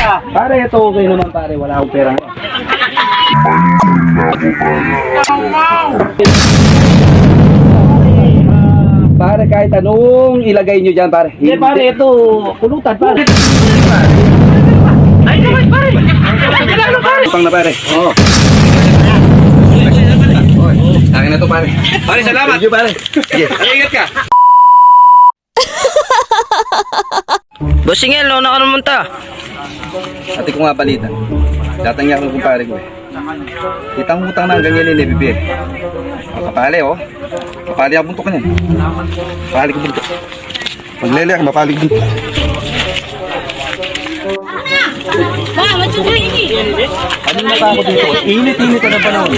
Pare, ito okay naman pare. Wala akong pera. Pare, kahit anong ilagay nyo dyan, pare. Hindi pare, ito pulutan pare. Ay naman pare. Ano pare? Pang na pare. Oo. Akin na to pare. Pare, salamat. Thank you pare. Sige. Ingat ka. Bossingel, no na ka naman ta. Ate ko nga balita. Datang ako ng kumpare ko eh. Kitang-utang na ang ganyan ni Bibi. Kapali oh. Kapali ako buntok niyan. Kapali ko buntok. Maglele ako, mapali ko buntok. Anong mata ako dito? Init-init na panahon.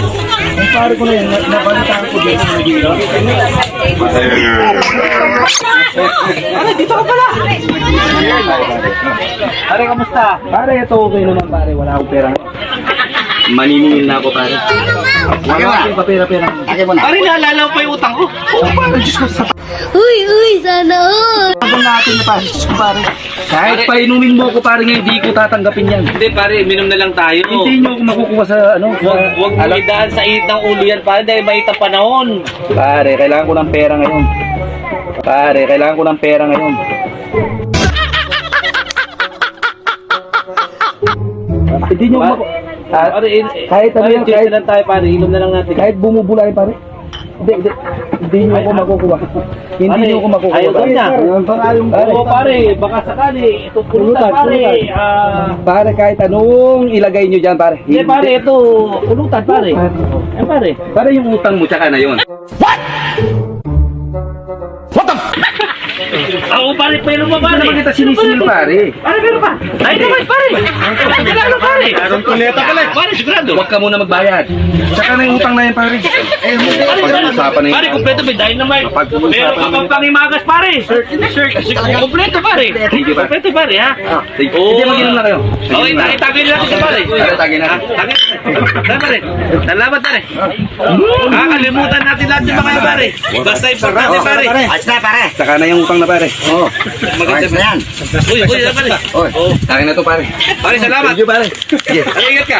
Ang pare ko na yan, nabalita ako dito. Pare, dito ka pala. Pare, kamusta? Pare, ito okay naman pare. Wala akong pera. Maniningil na ako pare. Wala akong papera-pera. Pare, naalala ko pa yung utang ko. Oo pare, Diyos ko sa Uy, sana all! tagal natin na pare. Diyos ko pare. Kahit pa inumin mo ako pare ngayon, hindi ko tatanggapin yan. Hindi pare, minom na lang tayo. Hindi nyo ako makukuha sa ano. Huwag mo idaan sa init ng ulo yan pare dahil mainit ang panahon. Pare, kailangan ko ng pera ngayon. Pare, kailangan ko ng pera ngayon. Hindi nyo ako Pare, kahit ano yan, cheers kahit, na lang tayo pare, inom na lang natin. kahit bumubulay pare. Hindi nyo ako makukuha. Hindi nyo ako makukuha. Ayaw pare. niya. Pare, Oo pare, baka sakali, ito pulutan pare. pare, kahit anong ilagay nyo dyan pare. Hindi pare, ito pulutan pare. Eh pare. Pare yung utang mo tsaka na yun. Oo pare, pero mo pare. Hindi naman kita sinisingil pare. Pare, pero pa. Ay naman pare. Ano pare? Anong kuleta pala? Pare, sigurado. Huwag ka muna magbayad. Tsaka na yung utang na yan pare. Pag-uusapan na yun. Pare, kompleto may dynamite. Meron ka pang pangimagas pare. Kompleto pare. Thank you, pare. Kompleto pare ha. Hindi, mag-inom na kayo. Okay, itagay natin sa pare. Pare, tagay na. Tagay. Pare. Salamat pare. Kalimutan natin lahat yung mga yan pare. Basta importante pare. Tsaka na yung utang na pare. Oo. Maganda ba yan? Uy, pare. Oy, akin na to pare. Pare, salamat. Thank you pare. Sige. Ingat ka.